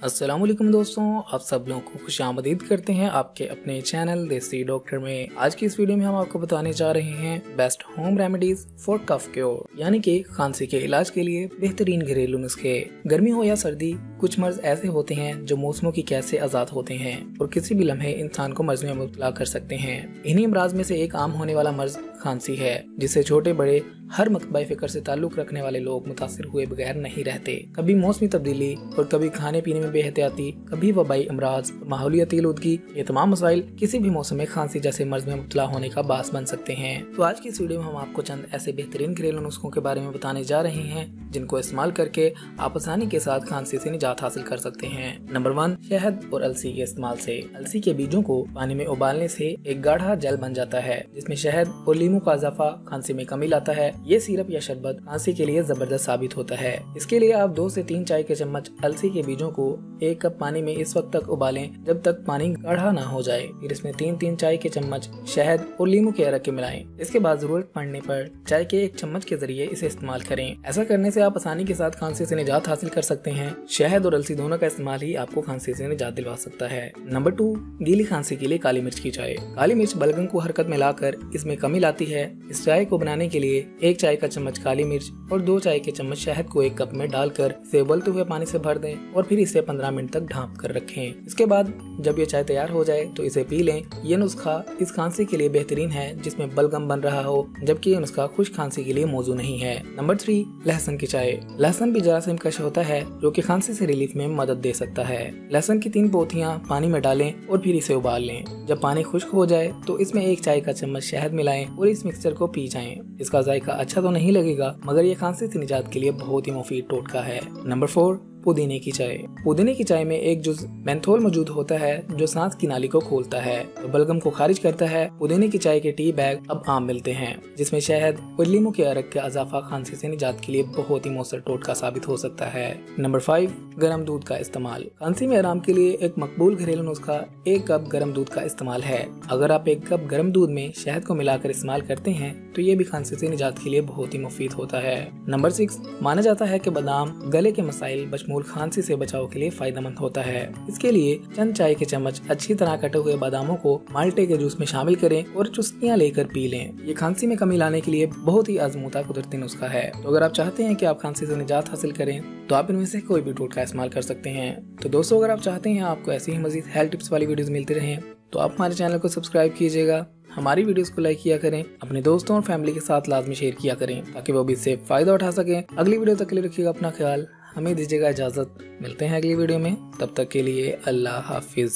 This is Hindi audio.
अस्सलामुअलैकुम दोस्तों, आप सब लोगों को खुशामदीद करते हैं आपके अपने चैनल देसी डॉक्टर में। आज की इस वीडियो में हम आपको बताने जा रहे हैं best home remedies for cough cure, यानी कि खांसी के इलाज के लिए बेहतरीन घरेलू नुस्खे। गर्मी हो या सर्दी, कुछ मर्ज ऐसे होते हैं जो मौसमों की कैद से आजाद होते हैं और किसी भी लम्हे इंसान को मर्ज में मुब्तला कर सकते हैं। इन्हीं अमराज में से एक आम होने वाला मर्ज खांसी है, जिससे छोटे बड़े हर मकतबा फिक्र से ताल्लुक रखने वाले लोग मुतासिर हुए बगैर नहीं रहते। कभी मौसमी तब्दीली और कभी खाने पीने में बेहतियाती, कभी वबाई अमराज, माहौलियाती आलूदगी, ये तमाम मसाइल किसी भी मौसम में खांसी जैसे मर्ज में मुब्तला होने का बास बन सकते हैं। तो आज की इस वीडियो में हम आपको चंद ऐसे बेहतरीन घरेलू नुस्खों के बारे में बताने जा रहे हैं जिनको इस्तेमाल करके आप आसानी के साथ खांसी से निजात हासिल कर सकते हैं। नंबर 1, शहद और अलसी के इस्तेमाल से। अलसी के बीजों को पानी में उबालने से एक गाढ़ा जेल बन जाता है जिसमें शहद और लीमू का इजाफा खांसी में कमी लाता है। ये सिरप या शरबत खांसी के लिए जबरदस्त साबित होता है। इसके लिए आप 2 से 3 चाय के चम्मच अलसी के बीजों को 1 कप पानी में इस वक्त तक उबालें जब तक पानी गाढ़ा ना हो जाए। फिर इसमें 3-3 चाय के चम्मच शहद और लीमू के अरक के मिलाएं। इसके बाद जरूरत पड़ने पर चाय के 1 चम्मच के जरिए इसे इस्तेमाल करें। ऐसा करने से आप आसानी के साथ खांसी से निजात हासिल कर सकते हैं। शहद और अलसी दोनों का इस्तेमाल ही आपको खांसी से निजात दिलवा सकता है। नंबर 2, गीली खांसी के लिए काली मिर्च की चाय। काली मिर्च बलगम को हरकत में लाकर इसमें कमी लाती है। इस चाय को बनाने के लिए 1 चाय का चम्मच काली मिर्च और 2 चाय के चम्मच शहद को 1 कप में डालकर इसे उबलते हुए पानी से भर दें और फिर इसे 15 मिनट तक ढांप कर रखें। इसके बाद जब ये चाय तैयार हो जाए तो इसे पी लें। ये नुस्खा इस खांसी के लिए बेहतरीन है जिसमें बलगम बन रहा हो, जबकि ये नुस्खा खुश्क खांसी के लिए मौजू नहीं है। नंबर 3, लहसुन की चाय। लहसुन भी जरासीम कश होता है जो कि खांसी से रिलीफ में मदद दे सकता है। लहसुन की 3 पोथियां पानी में डालें और फिर इसे उबाल लें। जब पानी खुश्क हो जाए तो इसमें 1 चाय का चम्मच शहद मिलाएं और इस मिक्सचर को पी जाएं। इसका जायका अच्छा तो नहीं लगेगा, मगर ये खांसी से निजात के लिए बहुत ही मुफीद टोटका है। नंबर 4, पुदीने की चाय। पुदीने की चाय में एक जुज़ मेंथोल मौजूद होता है जो सांस की नाली को खोलता है और बलगम को खारिज करता है। पुदीने की चाय के टी बैग अब आम मिलते हैं जिसमें शहद और लीमू के अरक का इजाफा खांसी से निजात के लिए बहुत ही मौसर टोटका साबित हो सकता है। नंबर 5, गर्म दूध का इस्तेमाल। खांसी में आराम के लिए एक मकबूल घरेलू नुस्खा 1 कप गर्म दूध का इस्तेमाल है। अगर आप 1 कप गर्म दूध में शहद को मिलाकर इस्तेमाल करते हैं तो ये भी खांसी से निजात के लिए बहुत ही मुफीद होता है। नंबर 6, माना जाता है कि बादाम गले के मसाइल बशमूल खांसी से बचाव के लिए फायदेमंद होता है। इसके लिए चंद चाय के चम्मच अच्छी तरह कटे हुए बादामों को माल्टे के जूस में शामिल करें और चुस्कियां लेकर पी लें। ये खांसी में कमी लाने के लिए बहुत ही आजमूदा कुदरती नुस्खा है। तो अगर आप चाहते हैं कि आप खांसी से निजात हासिल करें तो आप इनमें से कोई भी टोटका इस्तेमाल कर सकते हैं। तो दोस्तों, अगर आप चाहते हैं आपको ऐसी ही मजीद हेल्थ टिप्स वाली वीडियोस मिलती रहें तो आप हमारे चैनल को सब्सक्राइब कीजिएगा, हमारी वीडियोस को लाइक किया करें, अपने दोस्तों और फैमिली के साथ लाजमी शेयर किया करें ताकि वो भी इससे फायदा उठा सकें। अगली वीडियो तक के लिए रखिएगा अपना ख्याल, हमें दीजिएगा इजाजत। मिलते हैं अगली वीडियो में, तब तक के लिए अल्लाह हाफिज।